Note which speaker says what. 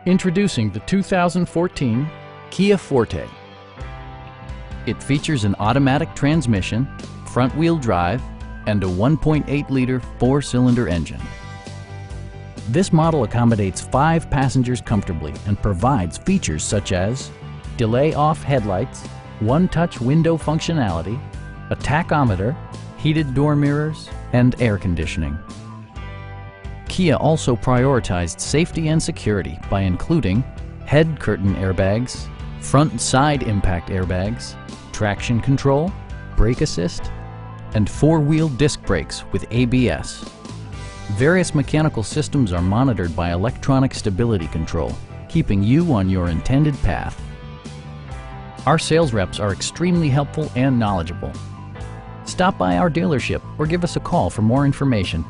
Speaker 1: Introducing the 2014 Kia Forte. It features an automatic transmission, front-wheel drive, and a 1.8-liter four-cylinder engine. This model accommodates 5 passengers comfortably and provides features such as delay-off headlights, one-touch window functionality, a tachometer, heated door mirrors, and air conditioning. Kia also prioritized safety and security by including head curtain airbags, front and side impact airbags, traction control, brake assist, and 4-wheel disc brakes with ABS. Various mechanical systems are monitored by electronic stability control, keeping you on your intended path. Our sales reps are extremely helpful and knowledgeable. Stop by our dealership or give us a call for more information.